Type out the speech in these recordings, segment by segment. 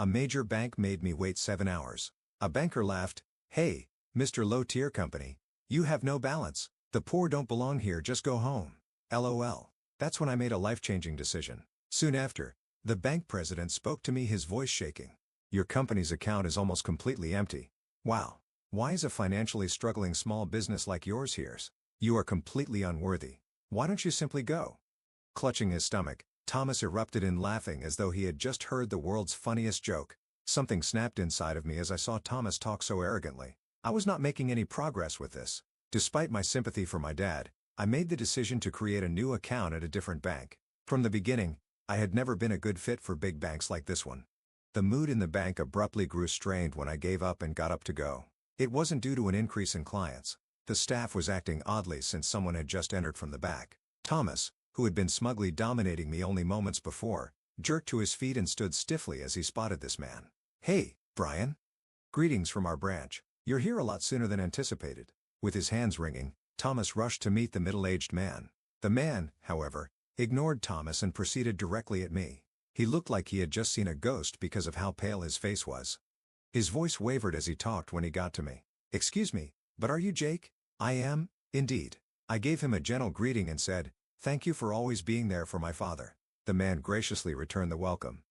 A major bank made me wait 7 hours. A banker laughed, "Hey, Mr. Low-tier company, you have no balance. The poor don't belong here, just go home." LOL. That's when I made a life-changing decision. Soon after, the bank president spoke to me, his voice shaking. "Your company's account is almost completely empty. Wow. Why is a financially struggling small business like yours here? You are completely unworthy. Why don't you simply go?" Clutching his stomach, Thomas erupted in laughing as though he had just heard the world's funniest joke. Something snapped inside of me as I saw Thomas talk so arrogantly. I was not making any progress with this. Despite my sympathy for my dad, I made the decision to create a new account at a different bank. From the beginning, I had never been a good fit for big banks like this one. The mood in the bank abruptly grew strained when I gave up and got up to go. It wasn't due to an increase in clients. The staff was acting oddly since someone had just entered from the back. Thomas, who had been smugly dominating me only moments before, jerked to his feet and stood stiffly as he spotted this man. "Hey, Brian. Greetings from our branch. You're here a lot sooner than anticipated." With his hands wringing, Thomas rushed to meet the middle-aged man. The man, however, ignored Thomas and proceeded directly at me. He looked like he had just seen a ghost because of how pale his face was. His voice wavered as he talked when he got to me. "Excuse me, but are you Jake?" "I am, indeed." I gave him a gentle greeting and said, "Thank you for always being there for my father." The man graciously returned the welcome.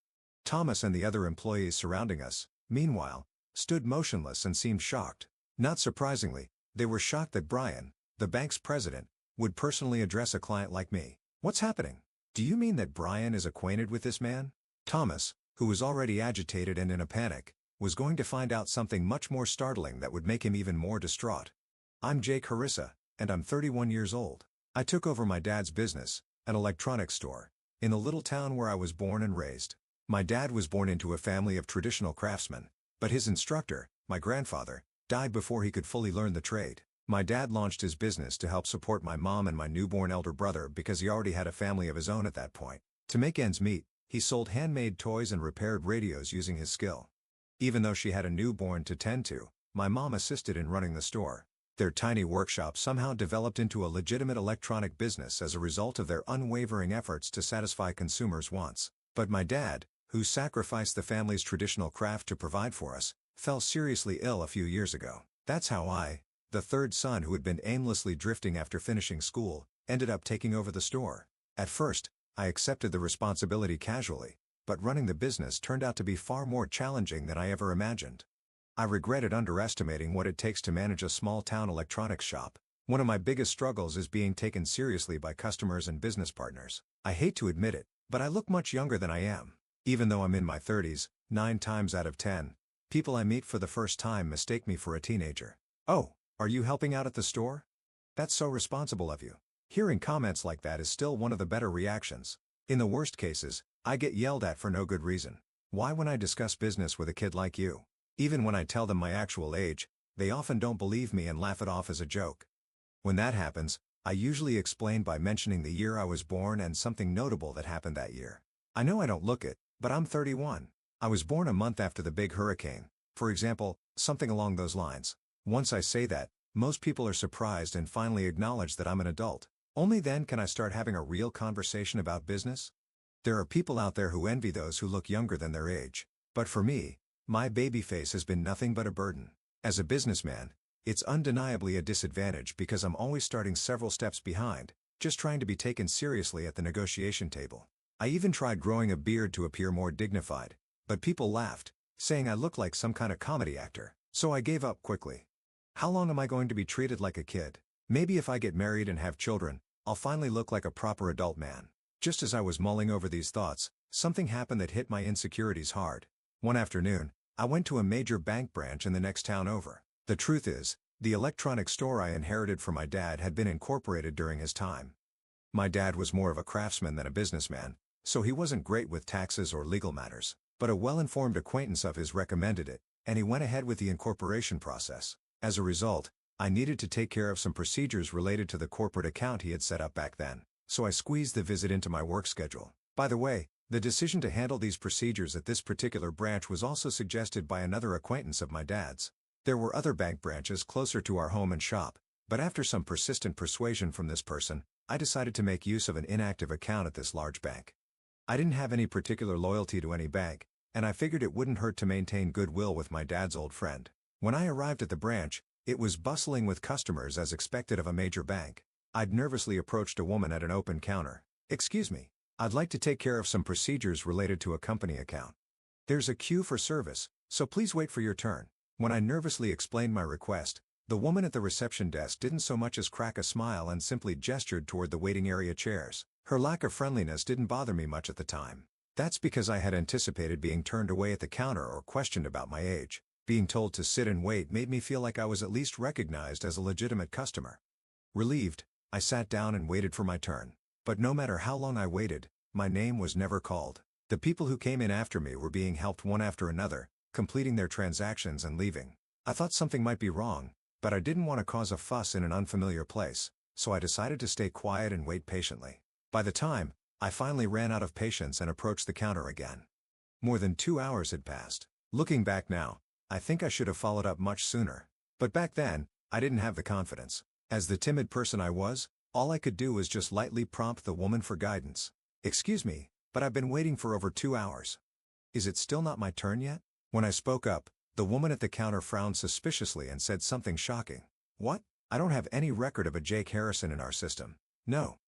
Thomas and the other employees surrounding us, meanwhile, stood motionless and seemed shocked. Not surprisingly, they were shocked that Brian, the bank's president, would personally address a client like me. "What's happening? Do you mean that Brian is acquainted with this man?" Thomas, who was already agitated and in a panic, was going to find out something much more startling that would make him even more distraught. "I'm Jake Harissa, and I'm 31 years old. I took over my dad's business, an electronics store, in the little town where I was born and raised. My dad was born into a family of traditional craftsmen, but his instructor, my grandfather, died before he could fully learn the trade. My dad launched his business to help support my mom and my newborn elder brother because he already had a family of his own at that point. To make ends meet, he sold handmade toys and repaired radios using his skill. Even though she had a newborn to tend to, my mom assisted in running the store. Their tiny workshop somehow developed into a legitimate electronic business as a result of their unwavering efforts to satisfy consumers' wants. But my dad, who sacrificed the family's traditional craft to provide for us, fell seriously ill a few years ago. That's how I, the third son who had been aimlessly drifting after finishing school, ended up taking over the store. At first, I accepted the responsibility casually, but running the business turned out to be far more challenging than I ever imagined. I regretted underestimating what it takes to manage a small-town electronics shop. One of my biggest struggles is being taken seriously by customers and business partners. I hate to admit it, but I look much younger than I am. Even though I'm in my 30s, 9 times out of 10, people I meet for the first time mistake me for a teenager. "Oh, are you helping out at the store? That's so responsible of you." Hearing comments like that is still one of the better reactions. In the worst cases, I get yelled at for no good reason. Why, when I discuss business with a kid like you? Even when I tell them my actual age, they often don't believe me and laugh it off as a joke. When that happens, I usually explain by mentioning the year I was born and something notable that happened that year. I know I don't look it, but I'm 31. I was born a month after the big hurricane, for example, something along those lines. Once I say that, most people are surprised and finally acknowledge that I'm an adult. Only then can I start having a real conversation about business. There are people out there who envy those who look younger than their age. But for me, my baby face has been nothing but a burden. As a businessman, it's undeniably a disadvantage because I'm always starting several steps behind, just trying to be taken seriously at the negotiation table. I even tried growing a beard to appear more dignified, but people laughed, saying I looked like some kind of comedy actor, so I gave up quickly. How long am I going to be treated like a kid? Maybe if I get married and have children, I'll finally look like a proper adult man. Just as I was mulling over these thoughts, something happened that hit my insecurities hard. One afternoon, I went to a major bank branch in the next town over. The truth is, the electronics store I inherited from my dad had been incorporated during his time. My dad was more of a craftsman than a businessman, so he wasn't great with taxes or legal matters, but a well-informed acquaintance of his recommended it, and he went ahead with the incorporation process. As a result, I needed to take care of some procedures related to the corporate account he had set up back then, so I squeezed the visit into my work schedule. By the way, the decision to handle these procedures at this particular branch was also suggested by another acquaintance of my dad's. There were other bank branches closer to our home and shop, but after some persistent persuasion from this person, I decided to make use of an inactive account at this large bank. I didn't have any particular loyalty to any bank, and I figured it wouldn't hurt to maintain goodwill with my dad's old friend. When I arrived at the branch, it was bustling with customers as expected of a major bank. I'd nervously approached a woman at an open counter. "Excuse me, I'd like to take care of some procedures related to a company account. There's a queue for service, so please wait for your turn." When I nervously explained my request, the woman at the reception desk didn't so much as crack a smile and simply gestured toward the waiting area chairs. Her lack of friendliness didn't bother me much at the time. That's because I had anticipated being turned away at the counter or questioned about my age. Being told to sit and wait made me feel like I was at least recognized as a legitimate customer. Relieved, I sat down and waited for my turn. But no matter how long I waited, my name was never called. The people who came in after me were being helped one after another, completing their transactions and leaving. I thought something might be wrong, but I didn't want to cause a fuss in an unfamiliar place, so I decided to stay quiet and wait patiently. By the time, I finally ran out of patience and approached the counter again. More than 2 hours had passed. Looking back now, I think I should have followed up much sooner. But back then, I didn't have the confidence. As the timid person I was, all I could do was just lightly prompt the woman for guidance. "Excuse me, but I've been waiting for over 2 hours. Is it still not my turn yet?" When I spoke up, the woman at the counter frowned suspiciously and said something shocking. "What? I don't have any record of a Jake Harrison in our system." "No.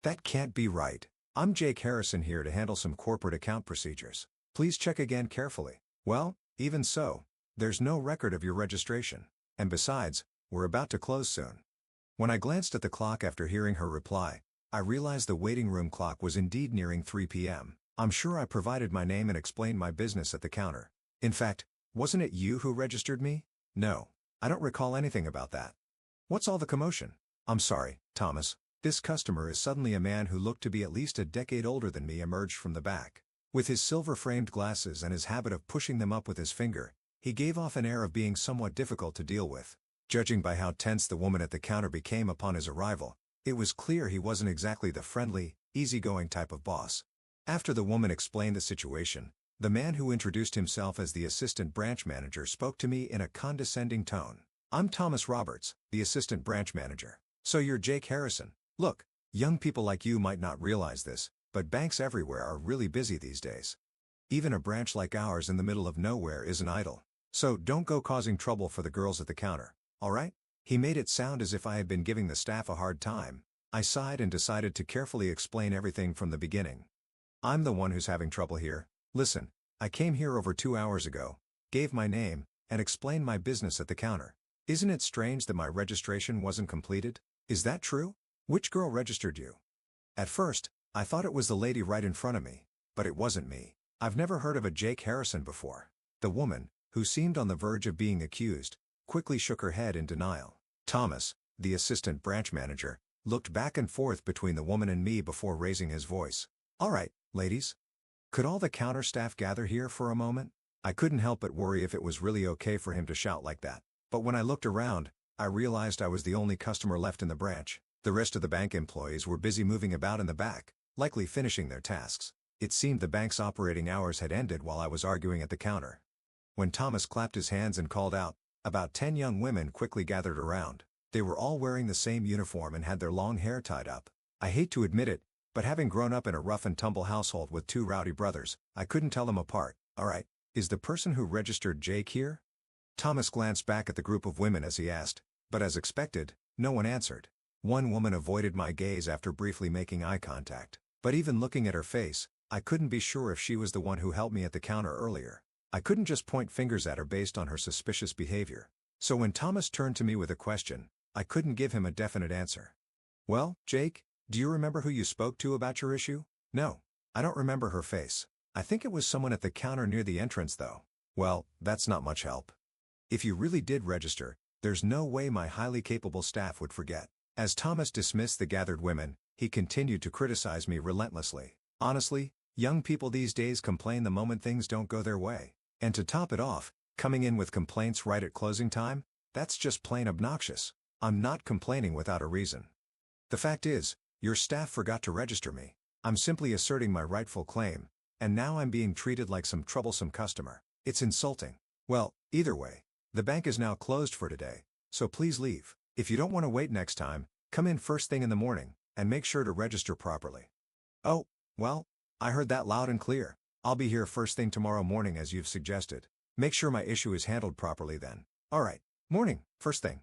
That can't be right. I'm Jake Harrison here to handle some corporate account procedures. Please check again carefully." "Well, even so, there's no record of your registration. And besides, we're about to close soon." When I glanced at the clock after hearing her reply, I realized the waiting room clock was indeed nearing 3 p.m. I'm sure I provided my name and explained my business at the counter. "In fact, wasn't it you who registered me?" "No. I don't recall anything about that." "What's all the commotion?" "I'm sorry, Thomas. This customer is suddenly a man who looked to be at least a decade older than me emerged from the back. With his silver-framed glasses and his habit of pushing them up with his finger, he gave off an air of being somewhat difficult to deal with. Judging by how tense the woman at the counter became upon his arrival, it was clear he wasn't exactly the friendly, easygoing type of boss. After the woman explained the situation, the man who introduced himself as the assistant branch manager spoke to me in a condescending tone. "I'm Thomas Roberts, the assistant branch manager. So you're Jake Harrison. Look, young people like you might not realize this, but banks everywhere are really busy these days. Even a branch like ours in the middle of nowhere isn't idle. So don't go causing trouble for the girls at the counter, all right?" He made it sound as if I had been giving the staff a hard time. I sighed and decided to carefully explain everything from the beginning. "I'm the one who's having trouble here. Listen, I came here over 2 hours ago, gave my name, and explained my business at the counter. Isn't it strange that my registration wasn't completed? Is that true? Which girl registered you?" At first, I thought it was the lady right in front of me, but it wasn't me. "I've never heard of a Jake Harrison before." The woman, who seemed on the verge of being accused, quickly shook her head in denial. Thomas, the assistant branch manager, looked back and forth between the woman and me before raising his voice. "All right, ladies. Could all the counter staff gather here for a moment?" I couldn't help but worry if it was really okay for him to shout like that. But when I looked around, I realized I was the only customer left in the branch. The rest of the bank employees were busy moving about in the back, likely finishing their tasks. It seemed the bank's operating hours had ended while I was arguing at the counter. When Thomas clapped his hands and called out, about 10 young women quickly gathered around. They were all wearing the same uniform and had their long hair tied up. I hate to admit it, but having grown up in a rough-and-tumble household with 2 rowdy brothers, I couldn't tell them apart. "All right, is the person who registered Jake here?" Thomas glanced back at the group of women as he asked, but as expected, no one answered. One woman avoided my gaze after briefly making eye contact, but even looking at her face, I couldn't be sure if she was the one who helped me at the counter earlier. I couldn't just point fingers at her based on her suspicious behavior. So when Thomas turned to me with a question, I couldn't give him a definite answer. "Well, Jake, do you remember who you spoke to about your issue?" "No. I don't remember her face. I think it was someone at the counter near the entrance though." "Well, that's not much help. If you really did register, there's no way my highly capable staff would forget." As Thomas dismissed the gathered women, he continued to criticize me relentlessly. "Honestly, young people these days complain the moment things don't go their way. And to top it off, coming in with complaints right at closing time? That's just plain obnoxious. I'm not complaining without a reason. The fact is, your staff forgot to register me. I'm simply asserting my rightful claim, and now I'm being treated like some troublesome customer. It's insulting. Well, either way, the bank is now closed for today, so please leave. If you don't want to wait next time, come in first thing in the morning, and make sure to register properly." "Oh, well, I heard that loud and clear. I'll be here first thing tomorrow morning as you've suggested. Make sure my issue is handled properly then. Alright. Morning, first thing.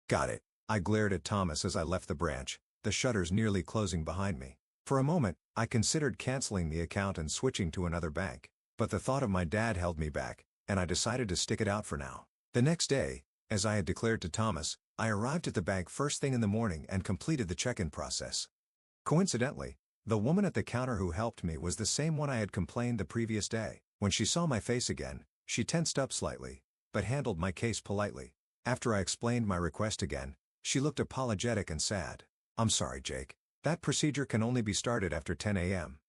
Got it. I glared at Thomas as I left the branch, the shutters nearly closing behind me. For a moment, I considered canceling the account and switching to another bank, but the thought of my dad held me back, and I decided to stick it out for now. The next day, as I had declared to Thomas, I arrived at the bank first thing in the morning and completed the check-in process. Coincidentally, the woman at the counter who helped me was the same one I had complained the previous day. When she saw my face again, she tensed up slightly, but handled my case politely. After I explained my request again, she looked apologetic and sad. I'm sorry, Jake. That procedure can only be started after 10 a.m.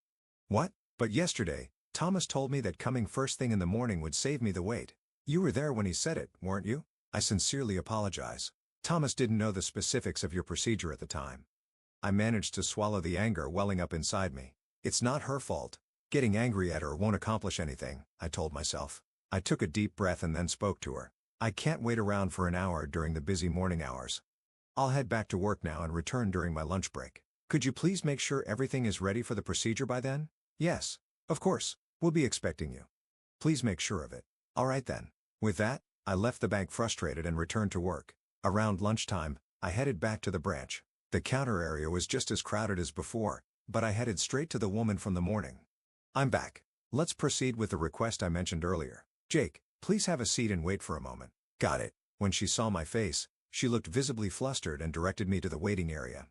What? But yesterday, Thomas told me that coming first thing in the morning would save me the wait. You were there when he said it, weren't you? I sincerely apologize. Thomas didn't know the specifics of your procedure at the time. I managed to swallow the anger welling up inside me. It's not her fault. Getting angry at her won't accomplish anything, I told myself. I took a deep breath and then spoke to her. I can't wait around for an hour during the busy morning hours. I'll head back to work now and return during my lunch break. Could you please make sure everything is ready for the procedure by then? Yes. Of course. We'll be expecting you. Please make sure of it. All right then. With that, I left the bank frustrated and returned to work. Around lunchtime, I headed back to the branch. The counter area was just as crowded as before, but I headed straight to the woman from the morning. I'm back. Let's proceed with the request I mentioned earlier. Jake, please have a seat and wait for a moment. Got it. When she saw my face, she looked visibly flustered and directed me to the waiting area.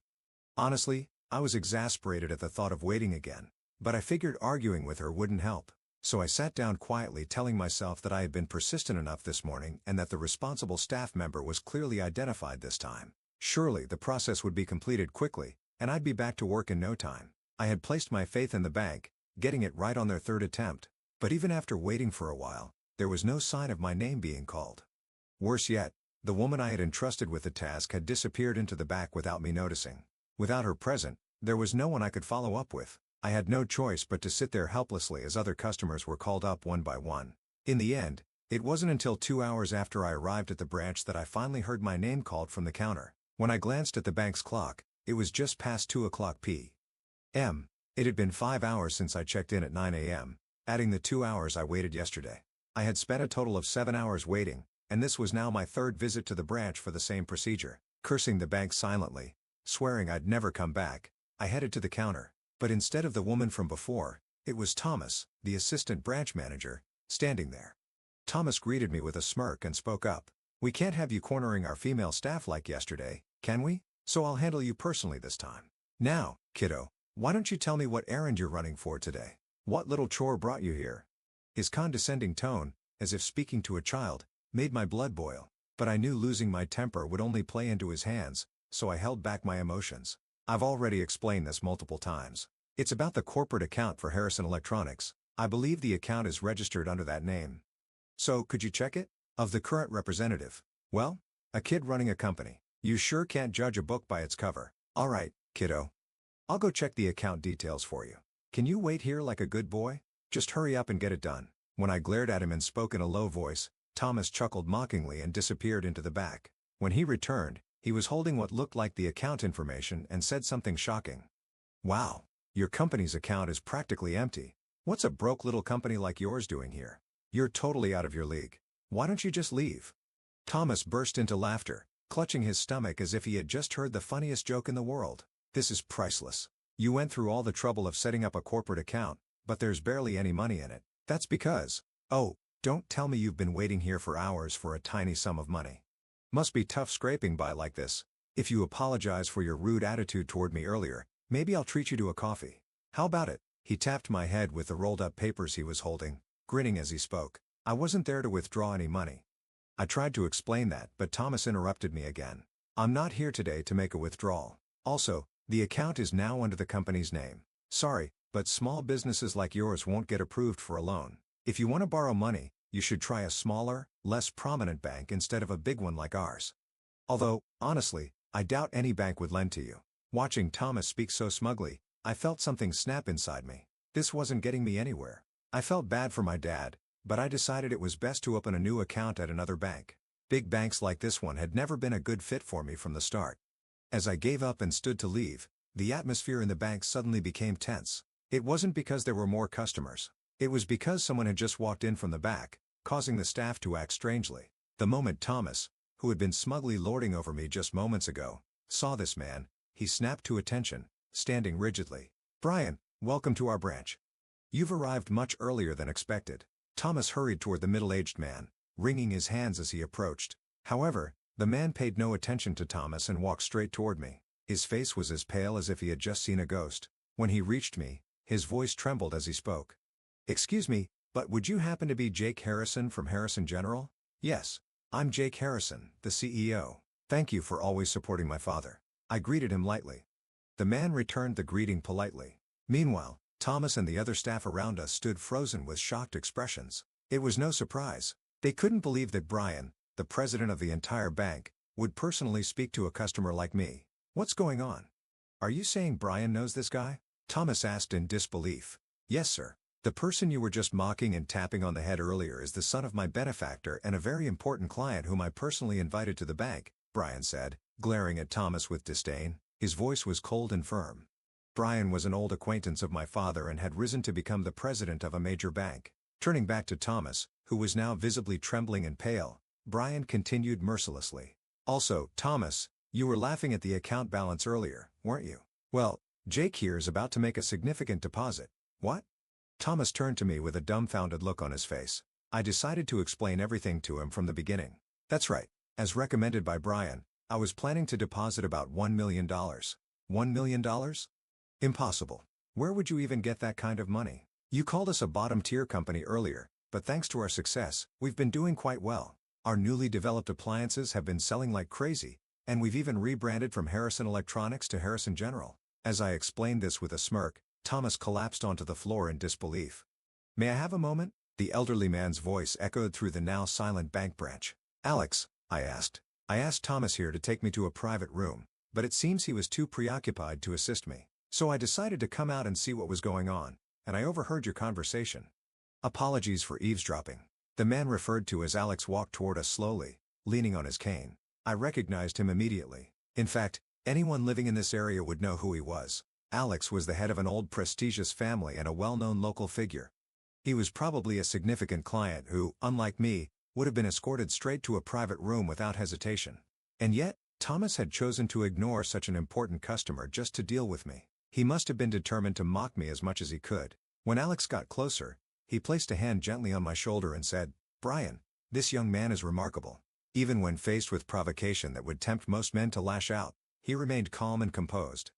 Honestly, I was exasperated at the thought of waiting again, but I figured arguing with her wouldn't help. So I sat down quietly, telling myself that I had been persistent enough this morning and that the responsible staff member was clearly identified this time. Surely the process would be completed quickly, and I'd be back to work in no time. I had placed my faith in the bank, getting it right on their third attempt. But even after waiting for a while, there was no sign of my name being called. Worse yet, the woman I had entrusted with the task had disappeared into the back without me noticing. Without her present, there was no one I could follow up with. I had no choice but to sit there helplessly as other customers were called up one by one. In the end, it wasn't until 2 hours after I arrived at the branch that I finally heard my name called from the counter. When I glanced at the bank's clock, it was just past 2 o'clock p.m. It had been 5 hours since I checked in at 9 a.m., adding the 2 hours I waited yesterday. I had spent a total of 7 hours waiting, and this was now my third visit to the branch for the same procedure. Cursing the bank silently, swearing I'd never come back, I headed to the counter. But instead of the woman from before, it was Thomas, the assistant branch manager, standing there. Thomas greeted me with a smirk and spoke up. We can't have you cornering our female staff like yesterday, can we? So I'll handle you personally this time. Now, kiddo, why don't you tell me what errand you're running for today? What little chore brought you here? His condescending tone, as if speaking to a child, made my blood boil, but I knew losing my temper would only play into his hands, so I held back my emotions. I've already explained this multiple times. It's about the corporate account for Harrison Electronics. I believe the account is registered under that name. So, could you check it? Of the current representative. Well, a kid running a company. You sure can't judge a book by its cover. Alright, kiddo. I'll go check the account details for you. Can you wait here like a good boy? Just hurry up and get it done. When I glared at him and spoke in a low voice, Thomas chuckled mockingly and disappeared into the back. When he returned, he was holding what looked like the account information and said something shocking. Wow, your company's account is practically empty. What's a broke little company like yours doing here? You're totally out of your league. Why don't you just leave? Thomas burst into laughter, clutching his stomach as if he had just heard the funniest joke in the world. This is priceless. You went through all the trouble of setting up a corporate account, but there's barely any money in it. That's because, oh, don't tell me you've been waiting here for hours for a tiny sum of money. Must be tough scraping by like this. If you apologize for your rude attitude toward me earlier, maybe I'll treat you to a coffee. How about it? He tapped my head with the rolled up papers he was holding, grinning as he spoke. I wasn't there to withdraw any money. I tried to explain that, but Thomas interrupted me again. I'm not here today to make a withdrawal. Also, the account is now under the company's name. Sorry, but small businesses like yours won't get approved for a loan. If you want to borrow money, you should try a smaller, less prominent bank instead of a big one like ours. Although, honestly, I doubt any bank would lend to you. Watching Thomas speak so smugly, I felt something snap inside me. This wasn't getting me anywhere. I felt bad for my dad, but I decided it was best to open a new account at another bank. Big banks like this one had never been a good fit for me from the start. As I gave up and stood to leave, the atmosphere in the bank suddenly became tense. It wasn't because there were more customers. It was because someone had just walked in from the back, causing the staff to act strangely. The moment Thomas, who had been smugly lording over me just moments ago, saw this man, he snapped to attention, standing rigidly. "Brian, welcome to our branch. You've arrived much earlier than expected." Thomas hurried toward the middle-aged man, wringing his hands as he approached. However, the man paid no attention to Thomas and walked straight toward me. His face was as pale as if he had just seen a ghost. When he reached me, his voice trembled as he spoke. "Excuse me, but would you happen to be Jake Harrison from Harrison General?" "Yes, I'm Jake Harrison, the CEO. Thank you for always supporting my father." I greeted him lightly. The man returned the greeting politely. Meanwhile, Thomas and the other staff around us stood frozen with shocked expressions. It was no surprise. They couldn't believe that Brian, the president of the entire bank, would personally speak to a customer like me. "What's going on? Are you saying Brian knows this guy?" Thomas asked in disbelief. "Yes, sir. The person you were just mocking and tapping on the head earlier is the son of my benefactor and a very important client whom I personally invited to the bank," Brian said, glaring at Thomas with disdain. His voice was cold and firm. Brian was an old acquaintance of my father and had risen to become the president of a major bank. Turning back to Thomas, who was now visibly trembling and pale, Brian continued mercilessly. "Also, Thomas, you were laughing at the account balance earlier, weren't you? Well, Jake here is about to make a significant deposit." "What?" Thomas turned to me with a dumbfounded look on his face. I decided to explain everything to him from the beginning. "That's right. As recommended by Brian, I was planning to deposit about $1 million. $1 million? Impossible. Where would you even get that kind of money? You called us a bottom-tier company earlier, but thanks to our success, we've been doing quite well. Our newly developed appliances have been selling like crazy, and we've even rebranded from Harrison Electronics to Harrison General." As I explained this with a smirk, Thomas collapsed onto the floor in disbelief. "May I have a moment?" The elderly man's voice echoed through the now silent bank branch. "Alex," I asked. I asked Thomas here to take me to a private room, but it seems he was too preoccupied to assist me. So I decided to come out and see what was going on, and I overheard your conversation. Apologies for eavesdropping." The man referred to as Alex walked toward us slowly, leaning on his cane. I recognized him immediately. In fact, anyone living in this area would know who he was. Alex was the head of an old prestigious family and a well-known local figure. He was probably a significant client who, unlike me, would have been escorted straight to a private room without hesitation. And yet, Thomas had chosen to ignore such an important customer just to deal with me. He must have been determined to mock me as much as he could. When Alex got closer, he placed a hand gently on my shoulder and said, "Brian, this young man is remarkable." Even when faced with provocation that would tempt most men to lash out, he remained calm and composed.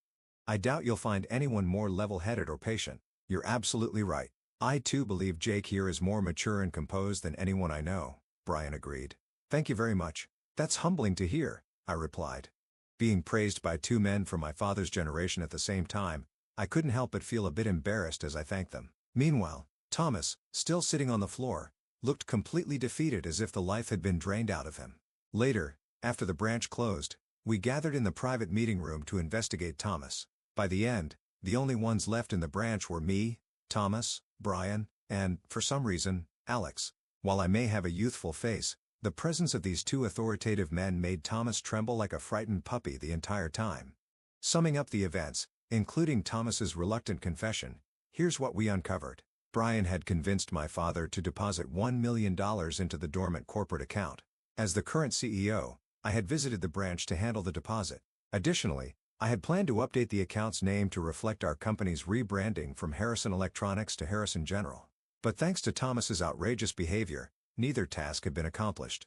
"I doubt you'll find anyone more level-headed or patient." "You're absolutely right. I too believe Jake here is more mature and composed than anyone I know," Brian agreed. "Thank you very much. That's humbling to hear," I replied. Being praised by two men from my father's generation at the same time, I couldn't help but feel a bit embarrassed as I thanked them. Meanwhile, Thomas, still sitting on the floor, looked completely defeated as if the life had been drained out of him. Later, after the branch closed, we gathered in the private meeting room to investigate Thomas. By the end, the only ones left in the branch were me, Thomas, Brian, and, for some reason, Alex. While I may have a youthful face, the presence of these two authoritative men made Thomas tremble like a frightened puppy the entire time. Summing up the events, including Thomas's reluctant confession, here's what we uncovered. Brian had convinced my father to deposit $1 million into the dormant corporate account. As the current CEO, I had visited the branch to handle the deposit. Additionally, I had planned to update the account's name to reflect our company's rebranding from Harrison Electronics to Harrison General. But thanks to Thomas's outrageous behavior, neither task had been accomplished.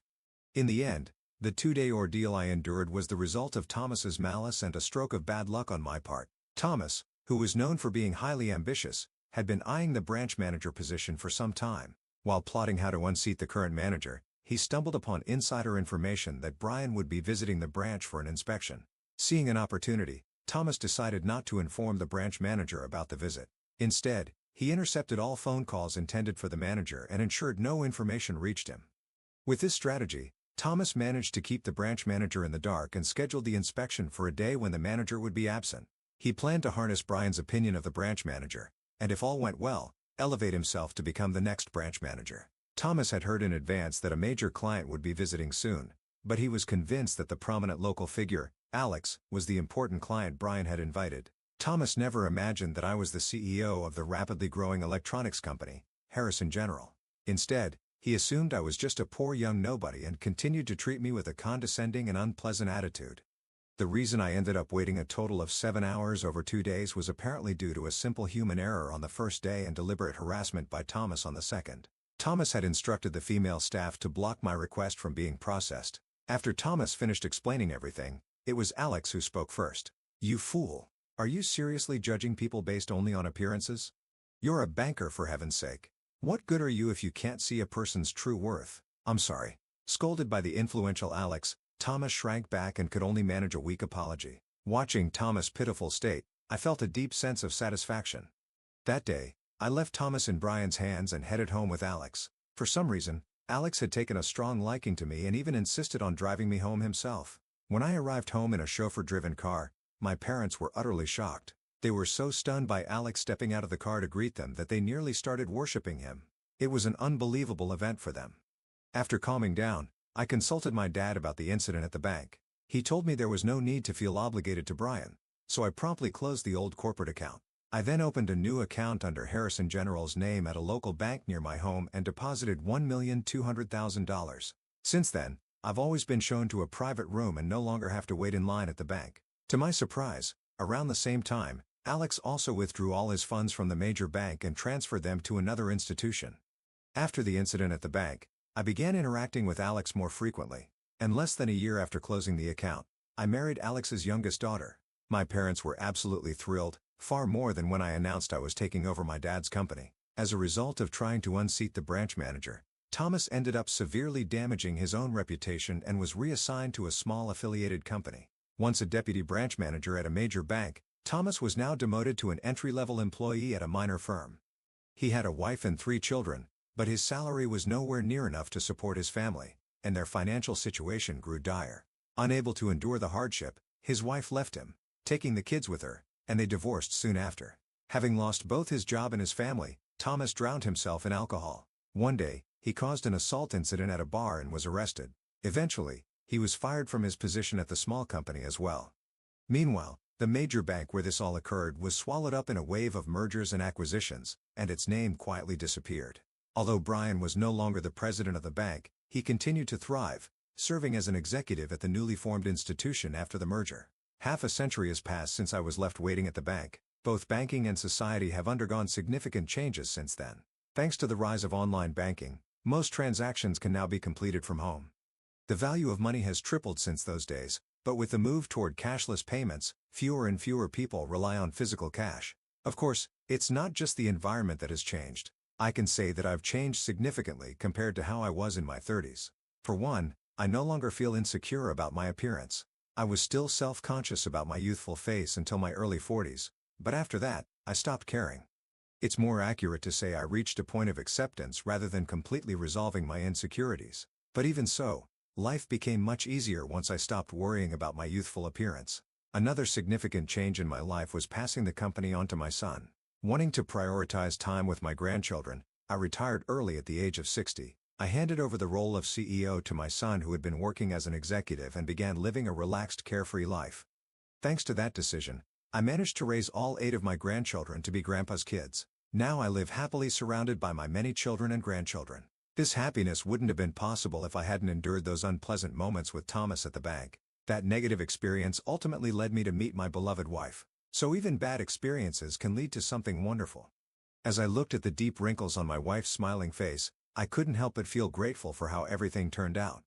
In the end, the 2-day ordeal I endured was the result of Thomas's malice and a stroke of bad luck on my part. Thomas, who was known for being highly ambitious, had been eyeing the branch manager position for some time. While plotting how to unseat the current manager, he stumbled upon insider information that Brian would be visiting the branch for an inspection. Seeing an opportunity, Thomas decided not to inform the branch manager about the visit. Instead, he intercepted all phone calls intended for the manager and ensured no information reached him. With this strategy, Thomas managed to keep the branch manager in the dark and scheduled the inspection for a day when the manager would be absent. He planned to harness Brian's opinion of the branch manager, and if all went well, elevate himself to become the next branch manager. Thomas had heard in advance that a major client would be visiting soon, but he was convinced that the prominent local figure, Alex, was the important client Brian had invited. Thomas never imagined that I was the CEO of the rapidly growing electronics company, Harrison General. Instead, he assumed I was just a poor young nobody and continued to treat me with a condescending and unpleasant attitude. The reason I ended up waiting a total of 7 hours over 2 days was apparently due to a simple human error on the first day and deliberate harassment by Thomas on the second. Thomas had instructed the female staff to block my request from being processed. After Thomas finished explaining everything, it was Alex who spoke first. "You fool. Are you seriously judging people based only on appearances? You're a banker, for heaven's sake. What good are you if you can't see a person's true worth?" "I'm sorry." Scolded by the influential Alex, Thomas shrank back and could only manage a weak apology. Watching Thomas' pitiful state, I felt a deep sense of satisfaction. That day, I left Thomas in Brian's hands and headed home with Alex. For some reason, Alex had taken a strong liking to me and even insisted on driving me home himself. When I arrived home in a chauffeur-driven car, my parents were utterly shocked. They were so stunned by Alex stepping out of the car to greet them that they nearly started worshipping him. It was an unbelievable event for them. After calming down, I consulted my dad about the incident at the bank. He told me there was no need to feel obligated to Brian, so I promptly closed the old corporate account. I then opened a new account under Harrison General's name at a local bank near my home and deposited $1,200,000. Since then, I've always been shown to a private room and no longer have to wait in line at the bank. To my surprise, around the same time, Alex also withdrew all his funds from the major bank and transferred them to another institution. After the incident at the bank, I began interacting with Alex more frequently, and less than a year after closing the account, I married Alex's youngest daughter. My parents were absolutely thrilled, far more than when I announced I was taking over my dad's company. As a result of trying to unseat the branch manager, Thomas ended up severely damaging his own reputation and was reassigned to a small affiliated company. Once a deputy branch manager at a major bank, Thomas was now demoted to an entry-level employee at a minor firm. He had a wife and 3 children, but his salary was nowhere near enough to support his family, and their financial situation grew dire. Unable to endure the hardship, his wife left him, taking the kids with her, and they divorced soon after. Having lost both his job and his family, Thomas drowned himself in alcohol. One day, he caused an assault incident at a bar and was arrested. Eventually, he was fired from his position at the small company as well. Meanwhile, the major bank where this all occurred was swallowed up in a wave of mergers and acquisitions, and its name quietly disappeared. Although Brian was no longer the president of the bank, he continued to thrive, serving as an executive at the newly formed institution after the merger. Half a century has passed since I was left waiting at the bank. Both banking and society have undergone significant changes since then. Thanks to the rise of online banking, most transactions can now be completed from home. The value of money has tripled since those days, but with the move toward cashless payments, fewer and fewer people rely on physical cash. Of course, it's not just the environment that has changed. I can say that I've changed significantly compared to how I was in my 30s. For one, I no longer feel insecure about my appearance. I was still self-conscious about my youthful face until my early 40s, but after that, I stopped caring. It's more accurate to say I reached a point of acceptance rather than completely resolving my insecurities. But even so, life became much easier once I stopped worrying about my youthful appearance. Another significant change in my life was passing the company on to my son. Wanting to prioritize time with my grandchildren, I retired early at the age of 60. I handed over the role of CEO to my son who had been working as an executive and began living a relaxed, carefree life. Thanks to that decision, I managed to raise all 8 of my grandchildren to be Grandpa's kids. Now I live happily surrounded by my many children and grandchildren. This happiness wouldn't have been possible if I hadn't endured those unpleasant moments with Thomas at the bank. That negative experience ultimately led me to meet my beloved wife. So even bad experiences can lead to something wonderful. As I looked at the deep wrinkles on my wife's smiling face, I couldn't help but feel grateful for how everything turned out.